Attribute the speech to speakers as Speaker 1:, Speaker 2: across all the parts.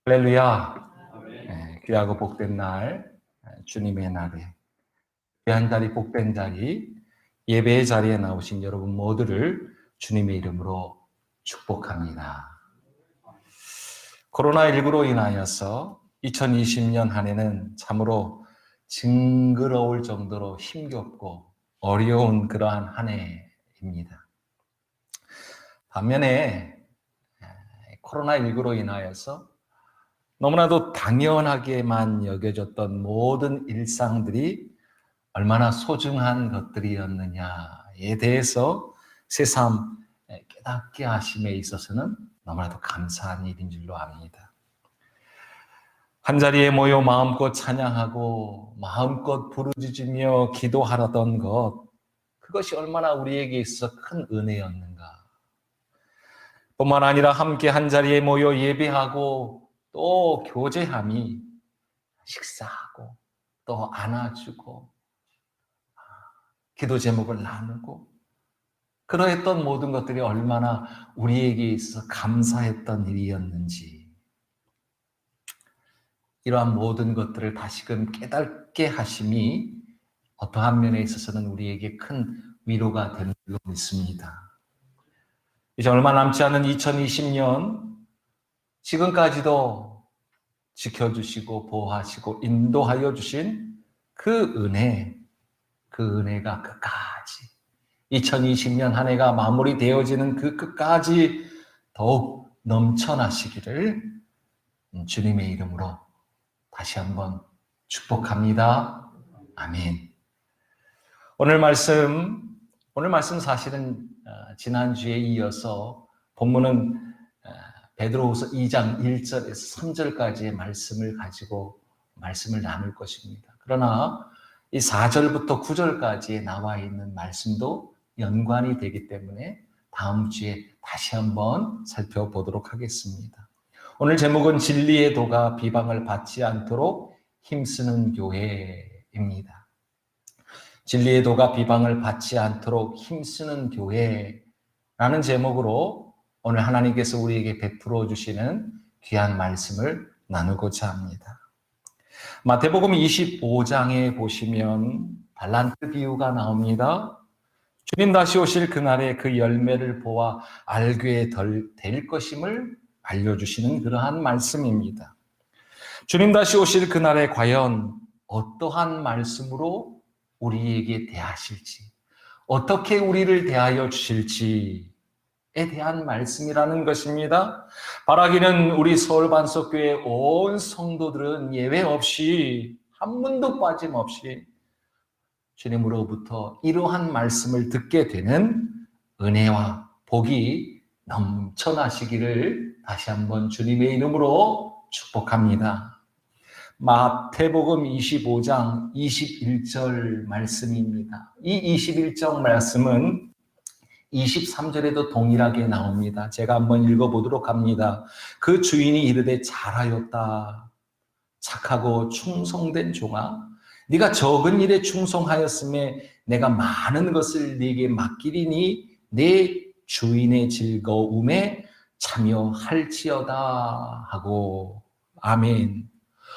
Speaker 1: 할렐루야. 귀하고 복된 날, 주님의 날에 귀한 자리, 복된 자리, 예배의 자리에 나오신 여러분 모두를 주님의 이름으로 축복합니다. 코로나19로 인하여서 2020년 한 해는 참으로 징그러울 정도로 힘겹고 어려운 그러한 한 해입니다. 반면에 코로나19로 인하여서 너무나도 당연하게만 여겨졌던 모든 일상들이 얼마나 소중한 것들이었느냐에 대해서 새삼 깨닫게 하심에 있어서는 너무나도 감사한 일인 줄로 압니다. 한자리에 모여 마음껏 찬양하고 마음껏 부르짖으며 기도하던 것, 그것이 얼마나 우리에게 있어서 큰 은혜였는가. 뿐만 아니라 함께 한자리에 모여 예배하고 또 교제함이 식사하고 또 안아주고 기도 제목을 나누고 그러했던 모든 것들이 얼마나 우리에게 있어서 감사했던 일이었는지, 이러한 모든 것들을 다시금 깨닫게 하심이 어떠한 면에 있어서는 우리에게 큰 위로가 되는 줄로 믿습니다. 이제 얼마 남지 않은 2020년, 지금까지도 지켜주시고 보호하시고 인도하여 주신 그 은혜가 끝까지 2020년 한 해가 마무리되어지는 그 끝까지 더욱 넘쳐나시기를 주님의 이름으로 다시 한번 축복합니다. 아멘. 오늘 말씀 사실은 지난주에 이어서 본문은 베드로후서 2장 1절에서 3절까지의 말씀을 가지고 말씀을 나눌 것입니다. 그러나 이 4절부터 9절까지에 나와 있는 말씀도 연관이 되기 때문에 다음 주에 다시 한번 살펴보도록 하겠습니다. 오늘 제목은 진리의 도가 비방을 받지 않도록 힘쓰는 교회입니다. 진리의 도가 비방을 받지 않도록 힘쓰는 교회라는 제목으로 오늘 하나님께서 우리에게 베풀어 주시는 귀한 말씀을 나누고자 합니다. 마태복음 25장에 보시면 달란트 비유가 나옵니다. 주님 다시 오실 그날에 그 열매를 보아 알게 될 것임을 알려주시는 그러한 말씀입니다. 주님 다시 오실 그날에 과연 어떠한 말씀으로 우리에게 대하실지, 어떻게 우리를 대하여 주실지에 대한 말씀이라는 것입니다. 바라기는 우리 서울반석교회 온 성도들은 예외 없이 한 분도 빠짐없이 주님으로부터 이러한 말씀을 듣게 되는 은혜와 복이 넘쳐나시기를 다시 한번 주님의 이름으로 축복합니다. 마태복음 25장 21절 말씀입니다. 이 21절 말씀은 23절에도 동일하게 나옵니다. 제가 한번 읽어보도록 합니다. 그 주인이 이르되 잘하였다. 착하고 충성된 종아, 네가 적은 일에 충성하였음에 내가 많은 것을 네게 맡기리니 내 주인의 즐거움에 참여할지어다 하고. 아멘.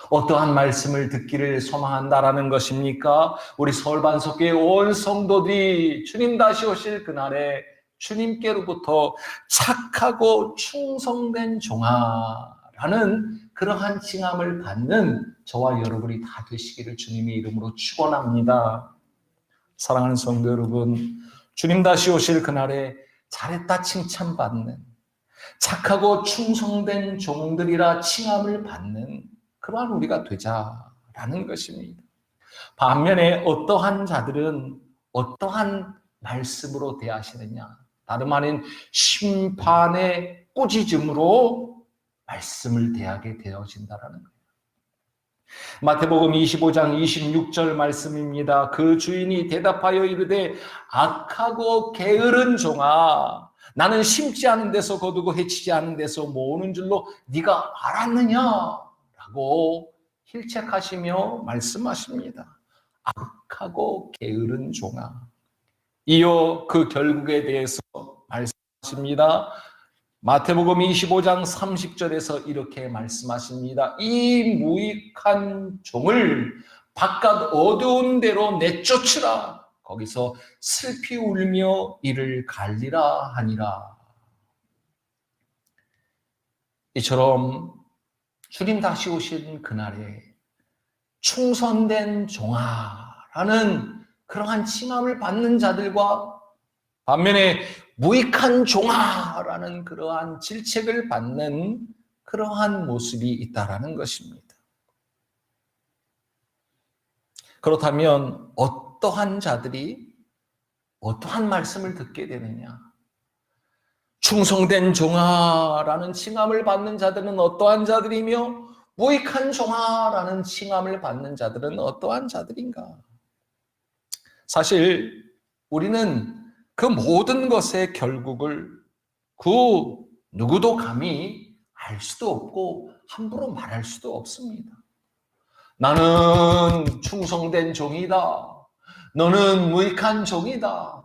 Speaker 1: 어떠한 말씀을 듣기를 소망한다라는 것입니까? 우리 서울반석교회 온 성도들이 주님 다시 오실 그날에 주님께로부터 착하고 충성된 종아라는 그러한 칭함을 받는 저와 여러분이 다 되시기를 주님의 이름으로 축원합니다. 사랑하는 성도 여러분, 주님 다시 오실 그날에 잘했다 칭찬받는, 착하고 충성된 종들이라 칭함을 받는 그러한 우리가 되자라는 것입니다. 반면에 어떠한 자들은 어떠한 말씀으로 대하시느냐, 다름 아닌 심판의 꾸짖음으로 말씀을 대하게 되어진다라는 거예요. 마태복음 25장 26절 말씀입니다. 그 주인이 대답하여 이르되 악하고 게으른 종아, 나는 심지 않은 데서 거두고 해치지 않은 데서 모으는 줄로 네가 알았느냐? 라고 힐책하시며 말씀하십니다. 악하고 게으른 종아. 이어 그 결국에 대해서 말씀하십니다. 마태복음 25장 30절에서 이렇게 말씀하십니다. 이 무익한 종을 바깥 어두운 데로 내쫓으라. 거기서 슬피 울며 이를 갈리라 하니라. 이처럼 주님 다시 오신 그날에 충성된 종아라는 그러한 칭함을 받는 자들과 반면에 무익한 종아라는 그러한 질책을 받는 그러한 모습이 있다라는 것입니다. 그렇다면 어떠한 자들이 어떠한 말씀을 듣게 되느냐? 충성된 종아라는 칭함을 받는 자들은 어떠한 자들이며 무익한 종아라는 칭함을 받는 자들은 어떠한 자들인가? 사실 우리는 그 모든 것의 결국을 그 누구도 감히 알 수도 없고 함부로 말할 수도 없습니다. 나는 충성된 종이다. 너는 무익한 종이다.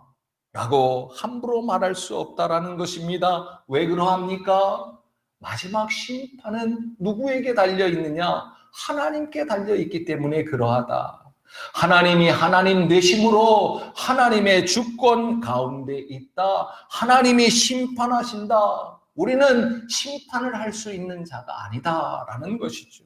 Speaker 1: 라고 함부로 말할 수 없다라는 것입니다. 왜 그러합니까? 마지막 심판은 누구에게 달려 있느냐? 하나님께 달려 있기 때문에 그러하다. 하나님이 하나님 되심으로 하나님의 주권 가운데 있다. 하나님이 심판하신다. 우리는 심판을 할 수 있는 자가 아니다라는 것이죠.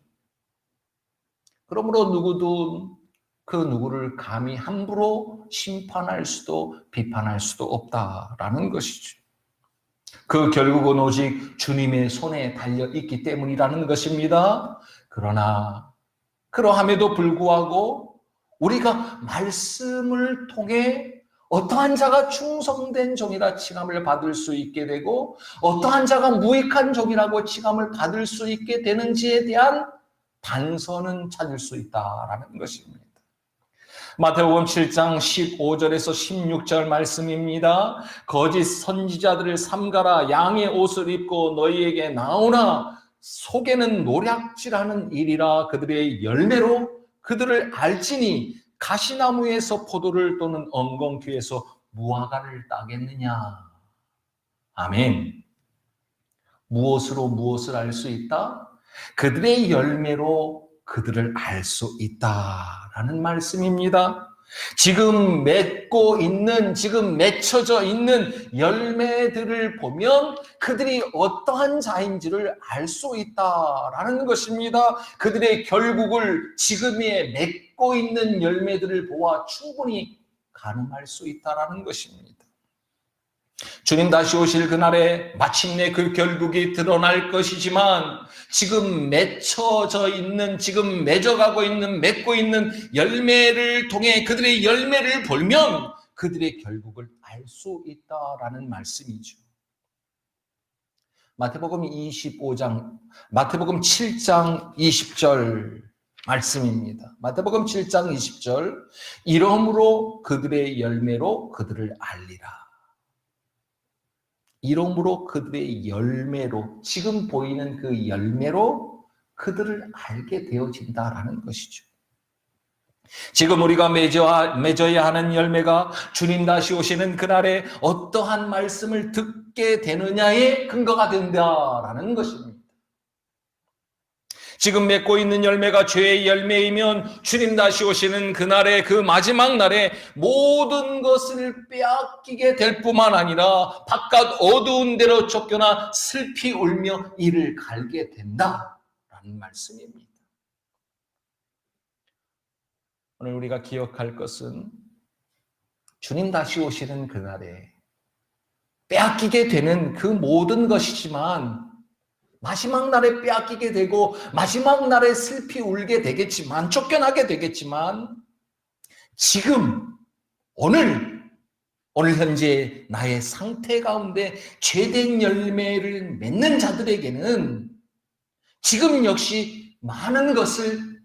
Speaker 1: 그러므로 누구도 그 누구를 감히 함부로 심판할 수도 비판할 수도 없다라는 것이죠. 그 결국은 오직 주님의 손에 달려 있기 때문이라는 것입니다. 그러나 그러함에도 불구하고 우리가 말씀을 통해 어떠한 자가 충성된 종이라 칭함을 받을 수 있게 되고 어떠한 자가 무익한 종이라고 칭함을 받을 수 있게 되는지에 대한 단서는 찾을 수 있다라는 것입니다. 마태복음 7장 15절에서 16절 말씀입니다. 거짓 선지자들을 삼가라. 양의 옷을 입고 너희에게 나오나 속에는 노략질하는 일이라. 그들의 열매로 그들을 알지니 가시나무에서 포도를 또는 엉겅퀴에서 무화과를 따겠느냐. 아멘. 무엇으로 무엇을 알 수 있다? 그들의 열매로 그들을 알 수 있다라는 말씀입니다. 지금 맺고 있는, 지금 맺혀져 있는 열매들을 보면 그들이 어떠한 자인지를 알 수 있다라는 것입니다. 그들의 결국을 지금에 맺고 있는 열매들을 보아 충분히 가늠할 수 있다라는 것입니다. 주님 다시 오실 그날에 마침내 그 결국이 드러날 것이지만 지금 맺혀져 있는, 지금 맺어가고 있는, 맺고 있는 열매를 통해 그들의 열매를 보면 그들의 결국을 알 수 있다라는 말씀이죠. 마태복음 7장 20절 말씀입니다. 마태복음 7장 20절 이러므로 그들의 열매로 그들을 알리라. 이러므로 그들의 열매로, 지금 보이는 그 열매로 그들을 알게 되어진다라는 것이죠. 지금 우리가 맺어야 하는 열매가 주님 다시 오시는 그날에 어떠한 말씀을 듣게 되느냐의 근거가 된다라는 것입니다. 지금 맺고 있는 열매가 죄의 열매이면 주님 다시 오시는 그날에, 그 마지막 날에 모든 것을 빼앗기게 될 뿐만 아니라 바깥 어두운 데로 쫓겨나 슬피 울며 이를 갈게 된다라는 말씀입니다. 오늘 우리가 기억할 것은 주님 다시 오시는 그날에 빼앗기게 되는 그 모든 것이지만 마지막 날에 빼앗기게 되고 마지막 날에 슬피 울게 되겠지만, 쫓겨나게 되겠지만, 지금 오늘 현재 나의 상태 가운데 죄된 열매를 맺는 자들에게는 지금 역시 많은 것을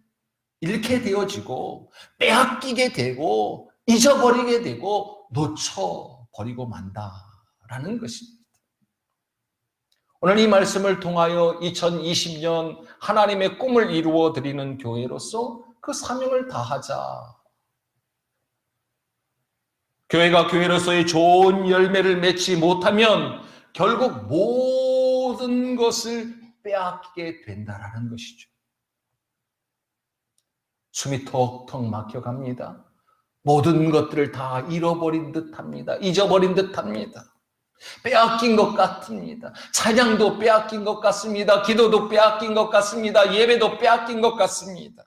Speaker 1: 잃게 되어지고 빼앗기게 되고 잊어버리게 되고 놓쳐버리고 만다라는 것입니다. 오늘 이 말씀을 통하여 2020년 하나님의 꿈을 이루어 드리는 교회로서 그 사명을 다하자. 교회가 교회로서의 좋은 열매를 맺지 못하면 결국 모든 것을 빼앗기게 된다라는 것이죠. 숨이 턱턱 막혀갑니다. 모든 것들을 다 잃어버린 듯합니다. 잊어버린 듯합니다. 빼앗긴 것 같습니다. 찬양도 빼앗긴 것 같습니다. 기도도 빼앗긴 것 같습니다. 예배도 빼앗긴 것 같습니다.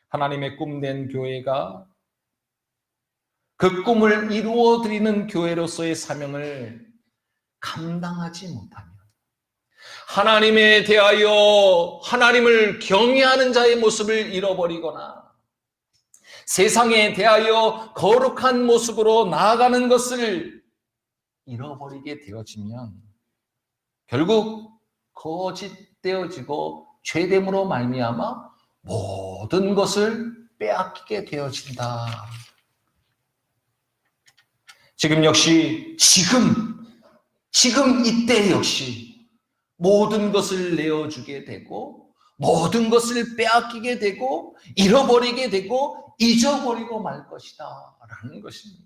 Speaker 1: 하나님의 꿈된 교회가 그 꿈을 이루어드리는 교회로서의 사명을 감당하지 못하면, 하나님에 대하여 하나님을 경외하는 자의 모습을 잃어버리거나 세상에 대하여 거룩한 모습으로 나아가는 것을 잃어버리게 되어지면 결국 거짓되어지고 죄됨으로 말미암아 모든 것을 빼앗기게 되어진다. 지금 역시 지금 이때 역시 모든 것을 내어주게 되고 모든 것을 빼앗기게 되고 잃어버리게 되고 잊어버리고 말 것이다 라는 것입니다.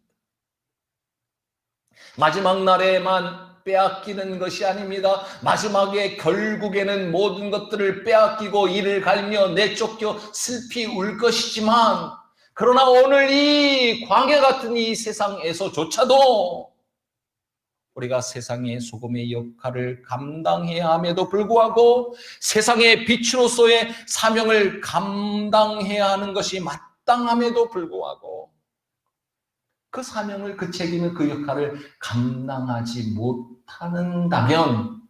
Speaker 1: 마지막 날에만 빼앗기는 것이 아닙니다. 마지막에 결국에는 모든 것들을 빼앗기고 이를 갈며 내쫓겨 슬피 울 것이지만, 그러나 오늘 이 광야 같은 이 세상에서조차도 우리가 세상의 소금의 역할을 감당해야 함에도 불구하고 세상의 빛으로서의 사명을 감당해야 하는 것이 마땅함에도 불구하고 그 사명을, 그 책임을, 그 역할을 감당하지 못한다면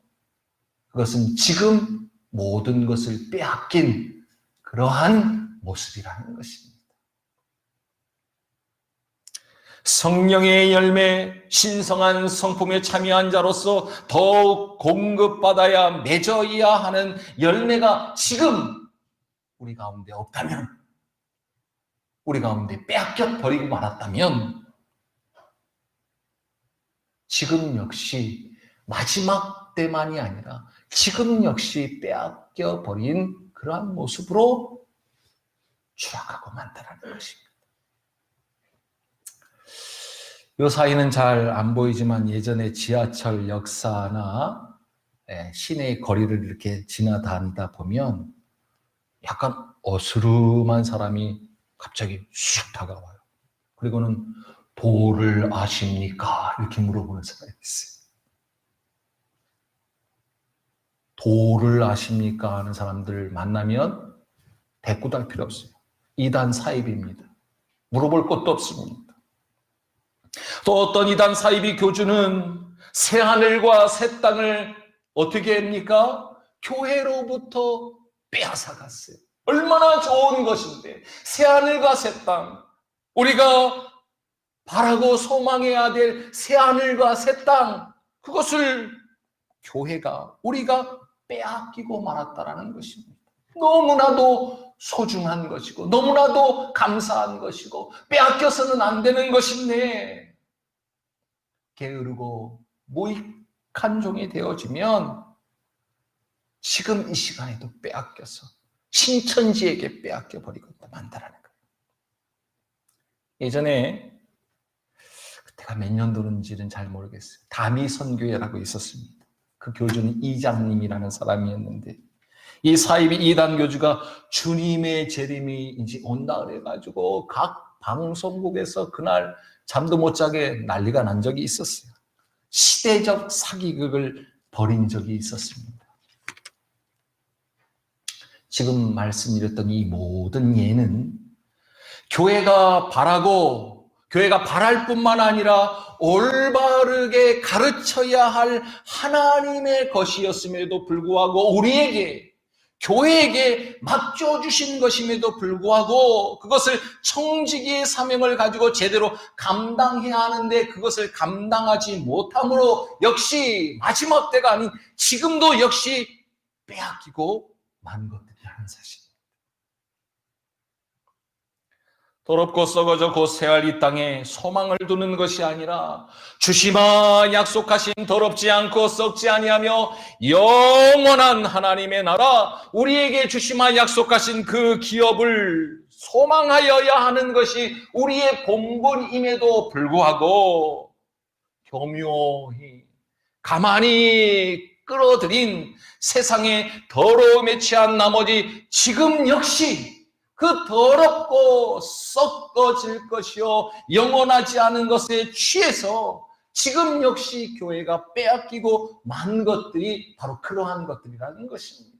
Speaker 1: 그것은 지금 모든 것을 빼앗긴 그러한 모습이라는 것입니다. 성령의 열매, 신성한 성품에 참여한 자로서 더욱 공급받아야 맺어야 하는 열매가 지금 우리 가운데 없다면, 우리 가운데 빼앗겨 버리고 말았다면 지금 역시 마지막 때만이 아니라 지금 역시 빼앗겨 버린 그러한 모습으로 추락하고 만다라는 것입니다. 이 사이는 잘 안 보이지만 예전에 지하철 역사나 시내 거리를 이렇게 지나다니다 보면 약간 어스름한 사람이 갑자기 쑥 다가와요. 그리고는 도를 아십니까? 이렇게 물어보는 사람이 있어요. 도를 아십니까? 하는 사람들 만나면 대꾸도 할 필요 없어요. 이단 사입입니다. 물어볼 것도 없습니다. 또 어떤 이단 사이비 교주는 새 하늘과 새 땅을 어떻게 합니까? 교회로부터 빼앗아 갔어요. 얼마나 좋은 것인데, 새 하늘과 새 땅, 우리가 바라고 소망해야 될 새 하늘과 새 땅, 그것을 교회가, 우리가 빼앗기고 말았다라는 것입니다. 너무나도 소중한 것이고 너무나도 감사한 것이고 빼앗겨서는 안 되는 것인데 게으르고 무익한 종이 되어지면 지금 이 시간에도 빼앗겨서 신천지에게 빼앗겨 버리고 만다라는 거예요. 예전에 그때가 몇 년도인지는 잘 모르겠어요. 다미선교회라고 있었습니다. 그 교주는 이장님이라는 사람이었는데, 이 사이비 이단 교주가 주님의 재림이 이제 온다 그래가지고 각 방송국에서 그날 잠도 못 자게 난리가 난 적이 있었어요. 시대적 사기극을 벌인 적이 있었습니다. 지금 말씀드렸던 이 모든 예는 교회가 바라고, 교회가 바랄 뿐만 아니라 올바르게 가르쳐야 할 하나님의 것이었음에도 불구하고, 우리에게, 교회에게 맡겨주신 것임에도 불구하고 그것을 청지기의 사명을 가지고 제대로 감당해야 하는데 그것을 감당하지 못함으로 역시 마지막 때가 아닌 지금도 역시 빼앗기고 만 것들이라는 사실입니다. 더럽고 썩어져 곧 쇠할 이 땅에 소망을 두는 것이 아니라 주시마 약속하신 더럽지 않고 썩지 아니하며 영원한 하나님의 나라, 우리에게 주시마 약속하신 그 기업을 소망하여야 하는 것이 우리의 본분임에도 불구하고 교묘히 가만히 끌어들인 세상의 더러움에 취한 나머지 지금 역시 그 더럽고 썩어질 것이요 영원하지 않은 것에 취해서 지금 역시 교회가 빼앗기고 만 것들이 바로 그러한 것들이라는 것입니다.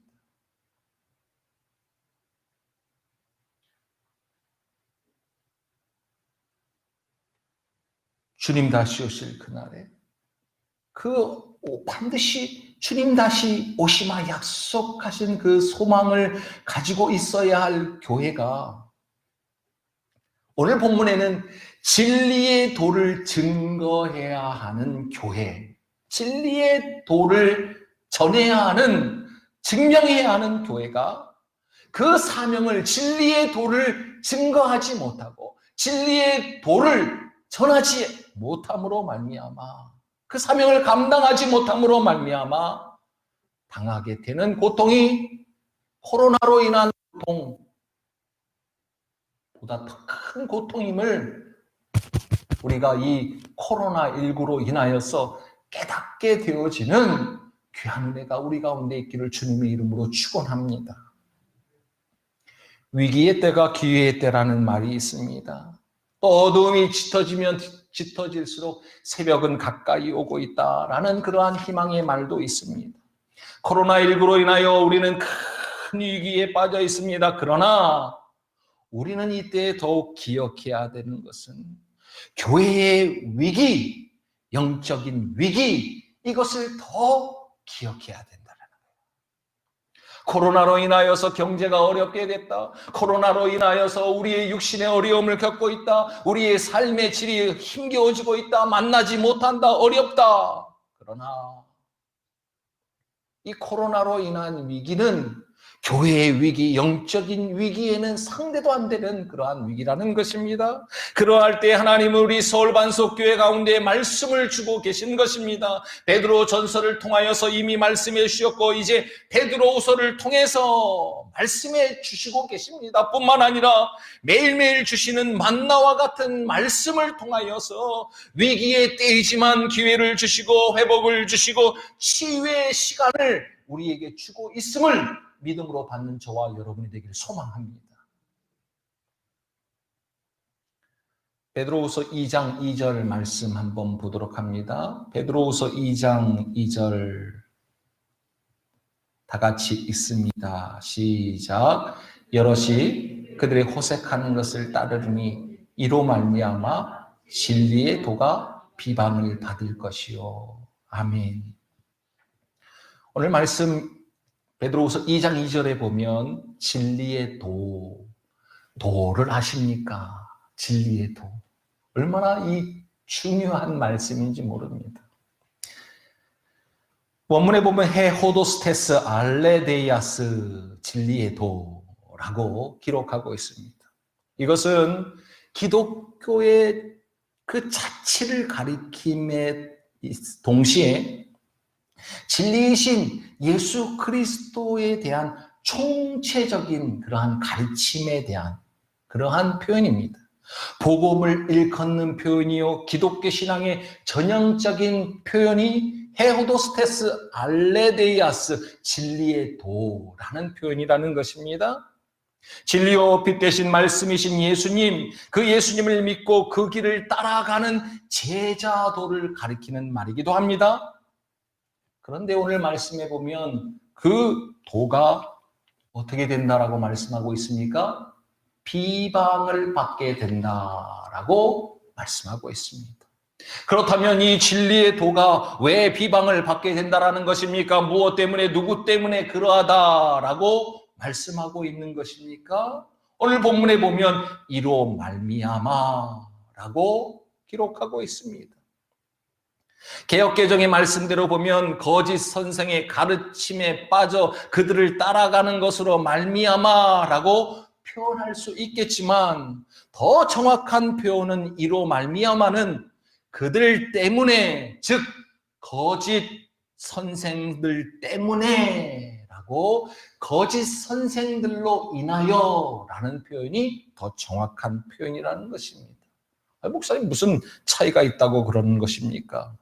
Speaker 1: 주님 다시 오실 그날에 반드시 주님 다시 오시마 약속하신 그 소망을 가지고 있어야 할 교회가, 오늘 본문에는 진리의 도를 증거해야 하는 교회, 진리의 도를 전해야 하는, 증명해야 하는 교회가 그 사명을, 진리의 도를 증거하지 못하고 진리의 도를 전하지 못함으로 말미암아, 그 사명을 감당하지 못함으로 말미암아 당하게 되는 고통이 코로나로 인한 고통보다 더 큰 고통임을 우리가 이 코로나19로 인하여서 깨닫게 되어지는 귀한 은혜가 우리 가운데 있기를 주님의 이름으로 축원합니다. 위기의 때가 기회의 때라는 말이 있습니다. 또 어두움이 짙어지면 짙어질수록 새벽은 가까이 오고 있다라는 그러한 희망의 말도 있습니다. 코로나19로 인하여 우리는 큰 위기에 빠져 있습니다. 그러나 우리는 이때 더욱 기억해야 되는 것은 교회의 위기, 영적인 위기, 이것을 더 기억해야 된다는 거예요. 코로나로 인하여서 경제가 어렵게 됐다. 코로나로 인하여서 우리의 육신의 어려움을 겪고 있다. 우리의 삶의 질이 힘겨워지고 있다. 만나지 못한다. 어렵다. 그러나 이 코로나로 인한 위기는 교회의 위기, 영적인 위기에는 상대도 안 되는 그러한 위기라는 것입니다. 그러할 때 하나님은 우리 서울반석교회 가운데 말씀을 주고 계신 것입니다. 베드로 전서를 통하여서 이미 말씀해 주셨고 이제 베드로후서를 통해서 말씀해 주시고 계십니다. 뿐만 아니라 매일매일 주시는 만나와 같은 말씀을 통하여서 위기의 때이지만 기회를 주시고 회복을 주시고 치유의 시간을 우리에게 주고 있음을 믿음으로 받는 저와 여러분이 되기를 소망합니다. 베드로후서 2장 2절 말씀 한번 보도록 합니다. 베드로후서 2장 2절 다 같이 읽습니다. 시작. 여럿이 그들의 호색하는 것을 따르니 이로 말미암아 진리의 도가 비방을 받을 것이요. 아멘. 오늘 말씀 베드로후서 2장 2절에 보면 진리의 도를 아십니까? 진리의 도. 얼마나 이 중요한 말씀인지 모릅니다. 원문에 보면 헤호도스테스 알레데이아스 진리의 도라고 기록하고 있습니다. 이것은 기독교의 그 자체를 가리킴에 동시에 진리이신 예수 그리스도에 대한 총체적인 그러한 가르침에 대한 그러한 표현입니다. 복음을 일컫는 표현이요, 기독교 신앙의 전형적인 표현이 헤호도스테스 알레데이아스 진리의 도라는 표현이라는 것입니다. 진리요 빛 되신 말씀이신 예수님, 그 예수님을 믿고 그 길을 따라가는 제자도를 가리키는 말이기도 합니다. 그런데 오늘 말씀해 보면 그 도가 어떻게 된다라고 말씀하고 있습니까? 비방을 받게 된다라고 말씀하고 있습니다. 그렇다면 이 진리의 도가 왜 비방을 받게 된다라는 것입니까? 무엇 때문에, 누구 때문에 그러하다라고 말씀하고 있는 것입니까? 오늘 본문에 보면 이로 말미암아라고 기록하고 있습니다. 개역개정의 말씀대로 보면 거짓 선생의 가르침에 빠져 그들을 따라가는 것으로 말미암아라고 표현할 수 있겠지만 더 정확한 표현은 이로 말미암아는 그들 때문에, 즉 거짓 선생들 때문에 라고, 거짓 선생들로 인하여 라는 표현이 더 정확한 표현이라는 것입니다. 목사님 무슨 차이가 있다고 그러는 것입니까?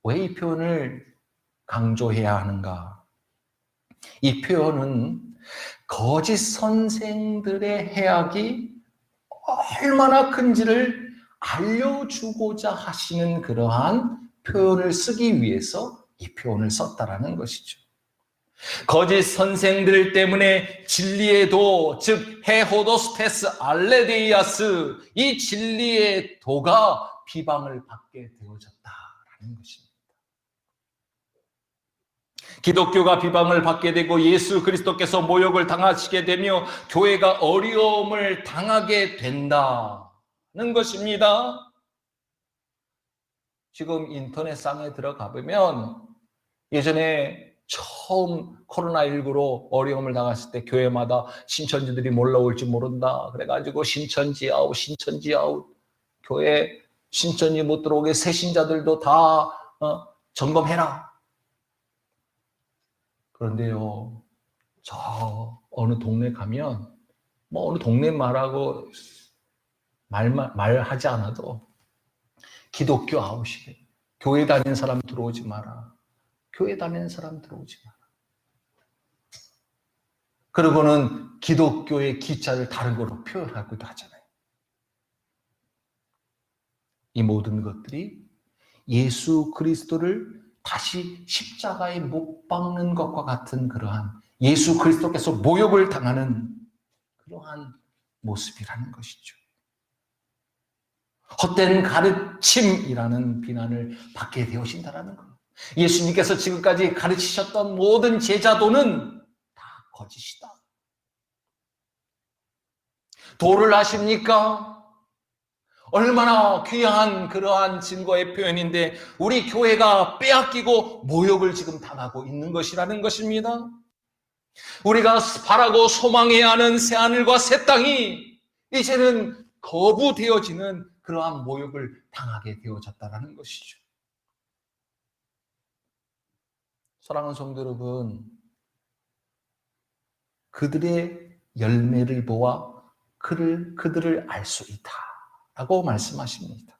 Speaker 1: 왜 이 표현을 강조해야 하는가? 이 표현은 거짓 선생들의 해악이 얼마나 큰지를 알려주고자 하시는 그러한 표현을 쓰기 위해서 이 표현을 썼다라는 것이죠. 거짓 선생들 때문에 진리의 도, 즉 헤호도스테스 알레데이아스, 이 진리의 도가 비방을 받게 되어졌다라는 것입니다. 기독교가 비방을 받게 되고 예수 그리스도께서 모욕을 당하시게 되며 교회가 어려움을 당하게 된다는 것입니다. 지금 인터넷상에 들어가 보면 예전에 처음 코로나19로 어려움을 당했을 때 교회마다 신천지들이 몰려올지 모른다 그래가지고 신천지 아웃, 교회 신천지 못 들어오게 새신자들도 다 점검해라. 그런데요, 저 어느 동네 가면 어느 동네 말하고 말하지 않아도 기독교 아웃이래. 교회 다니는 사람 들어오지 마라. 교회 다니는 사람 들어오지 마라. 그리고는 기독교의 기자를 다른 걸로 표현하기도 하잖아요. 이 모든 것들이 예수 그리스도를 다시 십자가에 못 박는 것과 같은 그러한 예수 그리스도께서 모욕을 당하는 그러한 모습이라는 것이죠. 헛된 가르침이라는 비난을 받게 되어진다는 것. 예수님께서 지금까지 가르치셨던 모든 제자도는 다 거짓이다. 도를 아십니까? 얼마나 귀한 그러한 증거의 표현인데 우리 교회가 빼앗기고 모욕을 지금 당하고 있는 것이라는 것입니다. 우리가 바라고 소망해야 하는 새하늘과 새 땅이 이제는 거부되어지는 그러한 모욕을 당하게 되어졌다는 것이죠. 사랑하는 성도 여러분, 그들의 열매를 보아 그들을 알 수 있다라고 말씀하십니다.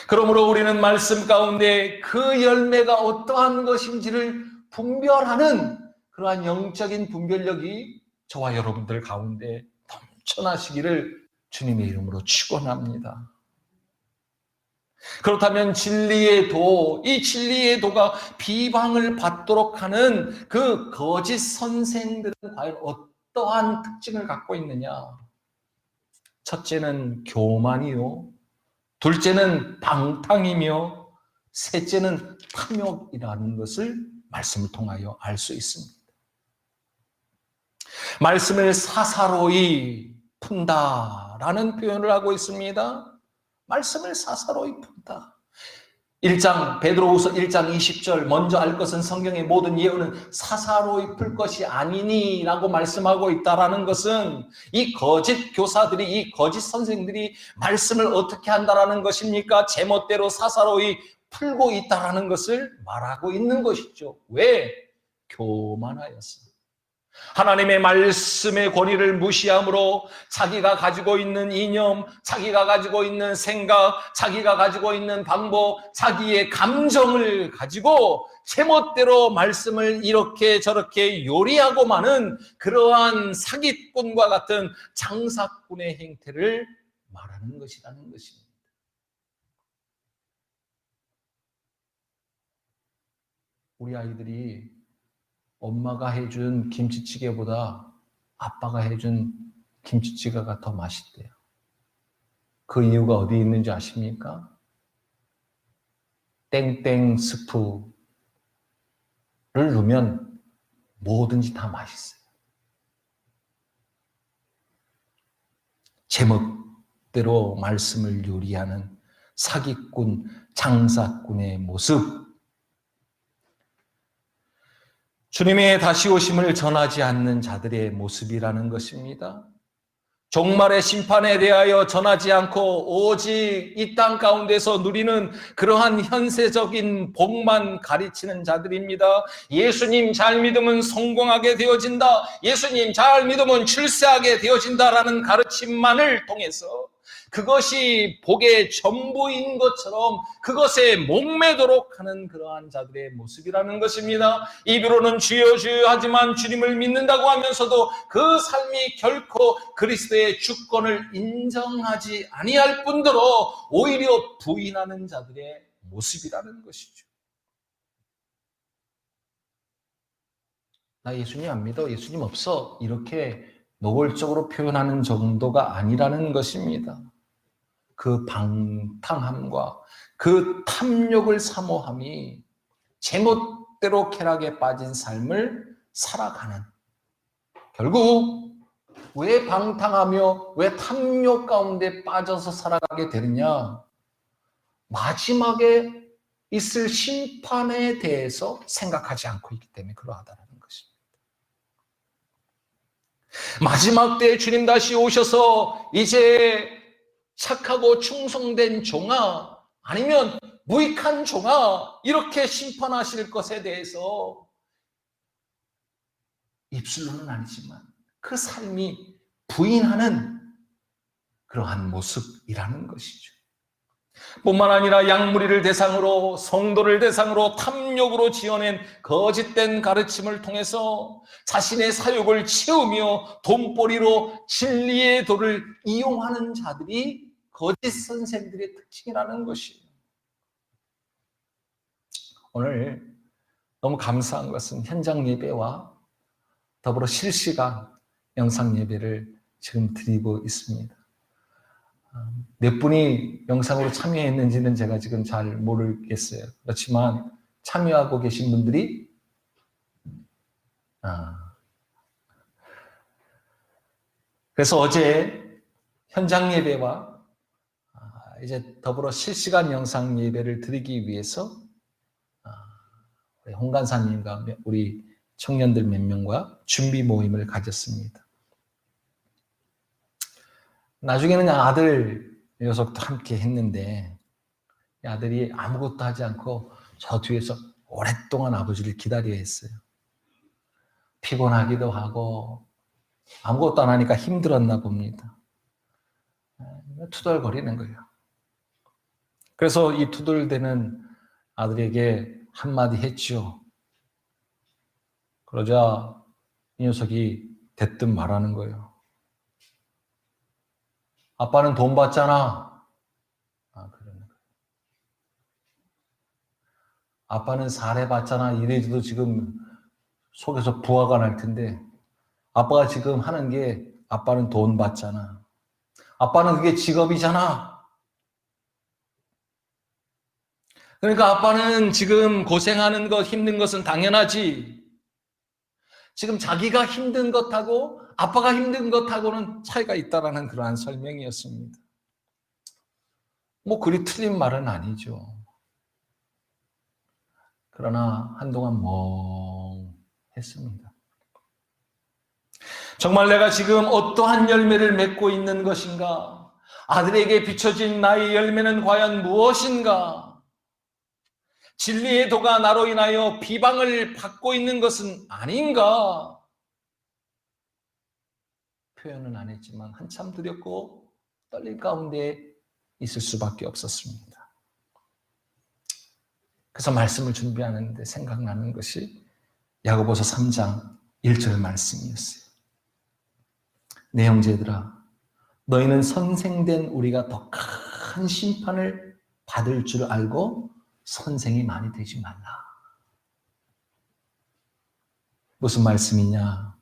Speaker 1: 그러므로 우리는 말씀 가운데 그 열매가 어떠한 것인지를 분별하는 그러한 영적인 분별력이 저와 여러분들 가운데 넘쳐나시기를 주님의 이름으로 축원합니다. 그렇다면 진리의 도, 이 진리의 도가 비방을 받도록 하는 그 거짓 선생들은 과연 어떠한 특징을 갖고 있느냐? 첫째는 교만이요, 둘째는 방탕이며 셋째는 탐욕이라는 것을 말씀을 통하여 알 수 있습니다. 말씀을 사사로이 푼다라는 표현을 하고 있습니다. 말씀을 사사로이 푼다. 베드로후서 1장 20절 먼저 알 것은 성경의 모든 예언은 사사로이 풀 것이 아니니 라고 말씀하고 있다라는 것은 이 거짓 교사들이, 이 거짓 선생들이 말씀을 어떻게 한다라는 것입니까? 제멋대로 사사로이 풀고 있다라는 것을 말하고 있는 것이죠. 왜? 교만하였습니다. 하나님의 말씀의 권위를 무시함으로 자기가 가지고 있는 이념, 자기가 가지고 있는 생각, 자기가 가지고 있는 방법, 자기의 감정을 가지고 제멋대로 말씀을 이렇게 저렇게 요리하고 마는 그러한 사기꾼과 같은 장사꾼의 행태를 말하는 것이라는 것입니다. 우리 아이들이 엄마가 해준 김치찌개보다 아빠가 해준 김치찌개가 더 맛있대요. 그 이유가 어디 있는지 아십니까? 땡땡 스프를 넣으면 뭐든지 다 맛있어요. 제멋대로 말씀을 요리하는 사기꾼, 장사꾼의 모습. 주님의 다시 오심을 전하지 않는 자들의 모습이라는 것입니다. 종말의 심판에 대하여 전하지 않고 오직 이 땅 가운데서 누리는 그러한 현세적인 복만 가르치는 자들입니다. 예수님 잘 믿으면 성공하게 되어진다. 예수님 잘 믿으면 출세하게 되어진다라는 가르침만을 통해서 그것이 복의 전부인 것처럼 그것에 목매도록 하는 그러한 자들의 모습이라는 것입니다. 입으로는 주여 주여 하지만 주님을 믿는다고 하면서도 그 삶이 결코 그리스도의 주권을 인정하지 아니할 뿐더러 오히려 부인하는 자들의 모습이라는 것이죠. 나 예수님 안 믿어, 예수님 없어, 이렇게 노골적으로 표현하는 정도가 아니라는 것입니다. 그 방탕함과 그 탐욕을 사모함이 제멋대로 쾌락에 빠진 삶을 살아가는, 결국 왜 방탕하며 왜 탐욕 가운데 빠져서 살아가게 되느냐? 마지막에 있을 심판에 대해서 생각하지 않고 있기 때문에 그러하다는 것입니다. 마지막 때에 주님 다시 오셔서 이제 착하고 충성된 종아, 아니면 무익한 종아, 이렇게 심판하실 것에 대해서 입술로는 아니지만 그 삶이 부인하는 그러한 모습이라는 것이죠. 뿐만 아니라 양무리를 대상으로, 성도를 대상으로 탐욕으로 지어낸 거짓된 가르침을 통해서 자신의 사욕을 채우며 돈벌이로 진리의 도를 이용하는 자들이 거짓 선생들의 특징이라는 것이에요. 오늘 너무 감사한 것은 현장 예배와 더불어 실시간 영상 예배를 지금 드리고 있습니다. 몇 분이 영상으로 참여했는지는 제가 지금 잘 모르겠어요. 그렇지만 참여하고 계신 분들이 그래서 어제 현장 예배와 이제 더불어 실시간 영상 예배를 드리기 위해서 우리 홍간사님과 우리 청년들 몇 명과 준비 모임을 가졌습니다. 나중에는 아들 녀석도 함께 했는데 아들이 아무것도 하지 않고 저 뒤에서 오랫동안 아버지를 기다려 했어요. 피곤하기도 하고 아무것도 안 하니까 힘들었나 봅니다. 투덜거리는 거예요. 그래서 이 투덜대는 아들에게 한마디 했죠. 그러자 이 녀석이 대뜸 말하는 거예요. 아빠는 돈 받잖아. 그러는 거예요. 아빠는 사례 받잖아. 이래도 지금 속에서 부화가 날 텐데 아빠가 지금 하는 게 아빠는 돈 받잖아. 아빠는 그게 직업이잖아. 그러니까 아빠는 지금 고생하는 것, 힘든 것은 당연하지. 지금 자기가 힘든 것하고 아빠가 힘든 것하고는 차이가 있다라는 그러한 설명이었습니다. 뭐 그리 틀린 말은 아니죠. 그러나 한동안 멍했습니다. 정말 내가 지금 어떠한 열매를 맺고 있는 것인가? 아들에게 비춰진 나의 열매는 과연 무엇인가? 진리의 도가 나로 인하여 비방을 받고 있는 것은 아닌가? 표현은 안 했지만 한참 두렵고 떨릴 가운데 있을 수밖에 없었습니다. 그래서 말씀을 준비하는데 생각나는 것이 야고보서 3장 1절 말씀이었어요. 내 형제들아, 너희는 선생된 우리가 더 큰 심판을 받을 줄 알고 선생이 많이 되지 말라. 무슨 말씀이냐?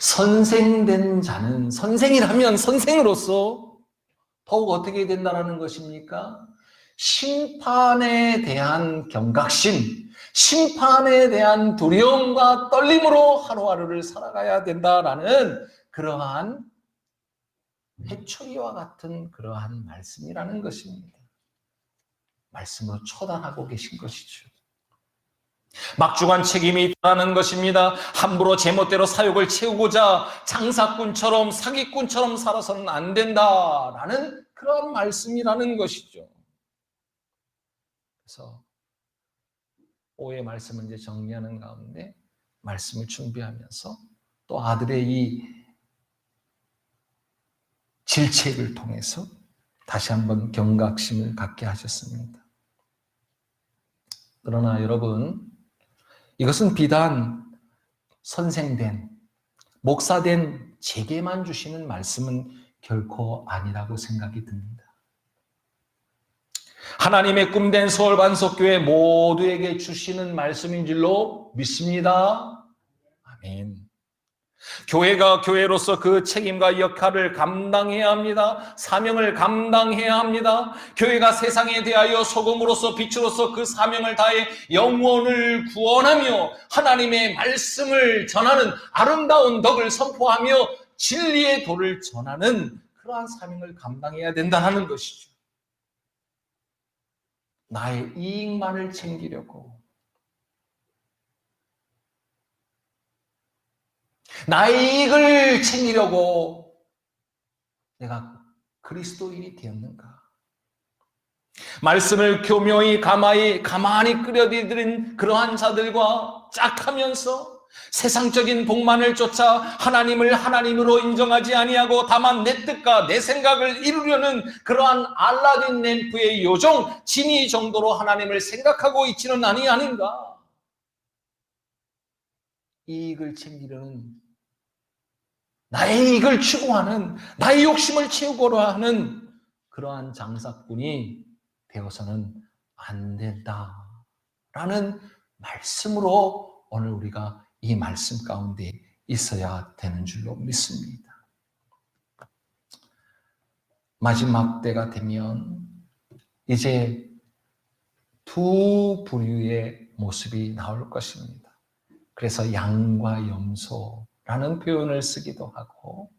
Speaker 1: 선생된 자는, 선생이라면 선생으로서 더욱 어떻게 된다는 것입니까? 심판에 대한 경각심, 심판에 대한 두려움과 떨림으로 하루하루를 살아가야 된다라는 그러한 해초리와 같은 그러한 말씀이라는 것입니다. 말씀으로 처단하고 계신 것이죠. 막중한 책임이 있다는 것입니다. 함부로 제멋대로 사욕을 채우고자 장사꾼처럼 사기꾼처럼 살아서는 안 된다라는 그런 말씀이라는 것이죠. 그래서 오후의 말씀을 이제 정리하는 가운데 말씀을 준비하면서 또 아들의 이 질책을 통해서 다시 한번 경각심을 갖게 하셨습니다. 그러나 여러분, 이것은 비단 선생된, 목사된 제게만 주시는 말씀은 결코 아니라고 생각이 듭니다. 하나님의 꿈된 서울반석교회 모두에게 주시는 말씀인 줄로 믿습니다. 아멘. 교회가 교회로서 그 책임과 역할을 감당해야 합니다. 사명을 감당해야 합니다. 교회가 세상에 대하여 소금으로서 빛으로서 그 사명을 다해 영혼을 구원하며 하나님의 말씀을 전하는 아름다운 덕을 선포하며 진리의 도를 전하는 그러한 사명을 감당해야 된다는 것이죠. 나의 이익만을 챙기려고, 나의 이익을 챙기려고 내가 그리스도인이 되었는가? 말씀을 교묘히 가만히 끌어들인 그러한 자들과 짝하면서 세상적인 복만을 쫓아 하나님을 하나님으로 인정하지 아니하고 다만 내 뜻과 내 생각을 이루려는 그러한 알라딘 램프의 요정 지니 정도로 하나님을 생각하고 있지는 아닌가? 이익을 챙기려는, 나의 이익을 추구하는, 나의 욕심을 채우고자 하는 그러한 장사꾼이 되어서는 안 된다라는 말씀으로 오늘 우리가 이 말씀 가운데 있어야 되는 줄로 믿습니다. 마지막 때가 되면 이제 두 부류의 모습이 나올 것입니다. 그래서 양과 염소라는 표현을 쓰기도 하고,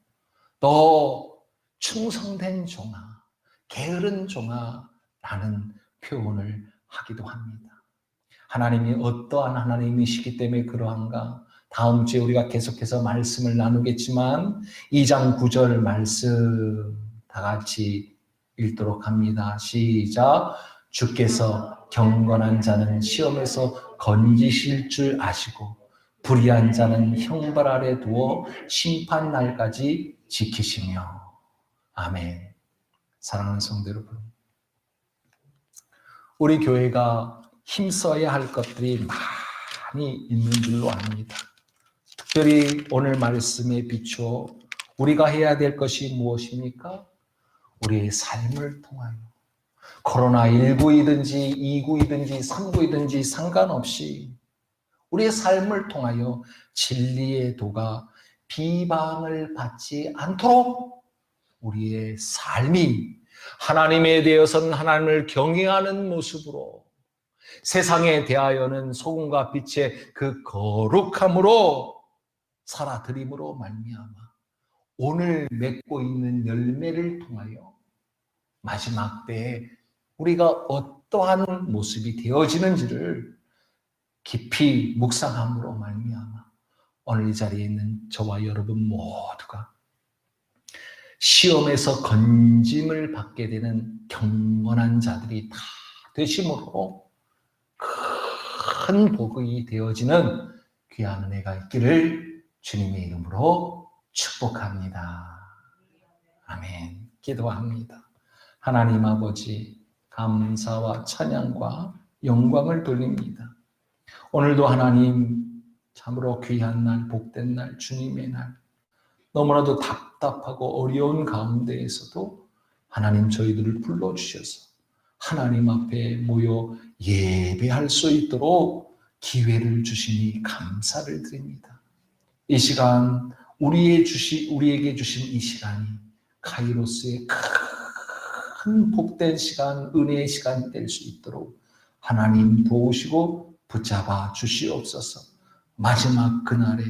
Speaker 1: 또 충성된 종아, 게으른 종아라는 표현을 하기도 합니다. 하나님이 어떠한 하나님이시기 때문에 그러한가? 다음 주에 우리가 계속해서 말씀을 나누겠지만 2장 9절 말씀 다 같이 읽도록 합니다. 시작. 주께서 경건한 자는 시험에서 건지실 줄 아시고 불의한 자는 형벌 아래 두어 심판 날까지 지키시며. 아멘. 사랑하는 성도 여러분, 우리 교회가 힘써야 할 것들이 많이 있는 줄로 압니다. 특별히 오늘 말씀에 비추어 우리가 해야 될 것이 무엇입니까? 우리의 삶을 통하여 코로나19이든지 2구이든지 3구이든지 상관없이 우리의 삶을 통하여 진리의 도가 비방을 받지 않도록 우리의 삶이 하나님에 대해서는 하나님을 경외하는 모습으로, 세상에 대하여는 소금과 빛의 그 거룩함으로 살아드림으로 말미암아 오늘 맺고 있는 열매를 통하여 마지막 때에 우리가 어떠한 모습이 되어지는지를 깊이 묵상함으로 말미암아 오늘 이 자리에 있는 저와 여러분 모두가 시험에서 건짐을 받게 되는 경건한 자들이 다 되심으로 큰 복이 되어지는 귀한 은혜가 있기를 주님의 이름으로 축복합니다. 아멘. 기도합니다. 하나님 아버지, 감사와 찬양과 영광을 돌립니다. 오늘도 하나님 참으로 귀한 날, 복된 날, 주님의 날, 너무나도 답답하고 어려운 가운데에서도 하나님 저희들을 불러주셔서 하나님 앞에 모여 예배할 수 있도록 기회를 주시니 감사를 드립니다. 이 시간 우리에게 주신 이 시간이 카이로스의 큰 복된 시간, 은혜의 시간이 될 수 있도록 하나님 도우시고 붙잡아 주시옵소서. 마지막 그날에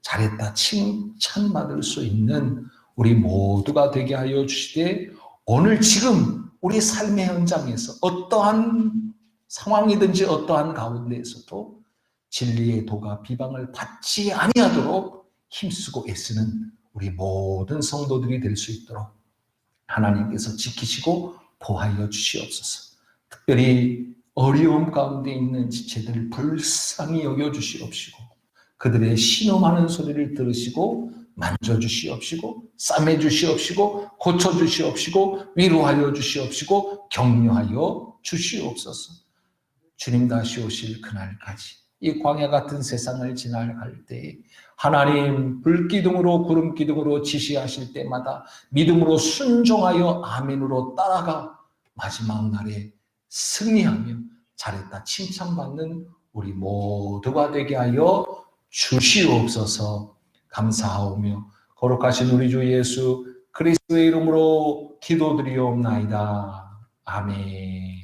Speaker 1: 잘했다 칭찬받을 수 있는 우리 모두가 되게 하여 주시되, 오늘 지금 우리 삶의 현장에서 어떠한 상황이든지 어떠한 가운데에서도 진리의 도가 비방을 받지 아니하도록 힘쓰고 애쓰는 우리 모든 성도들이 될 수 있도록 하나님께서 지키시고 보호하여 주시옵소서. 특별히 어려움 가운데 있는 지체들을 불쌍히 여겨주시옵시고 그들의 신음하는 소리를 들으시고 만져주시옵시고 싸매주시옵시고 고쳐주시옵시고 위로하여 주시옵시고 격려하여 주시옵소서. 주님 다시 오실 그날까지 이 광야 같은 세상을 지나갈 때 하나님 불기둥으로 구름기둥으로 지시하실 때마다 믿음으로 순종하여 아멘으로 따라가 마지막 날에 승리하며 잘했다 칭찬받는 우리 모두가 되게 하여 주시옵소서. 감사하오며 거룩하신 우리 주 예수 그리스도의 이름으로 기도드리옵나이다. 아멘.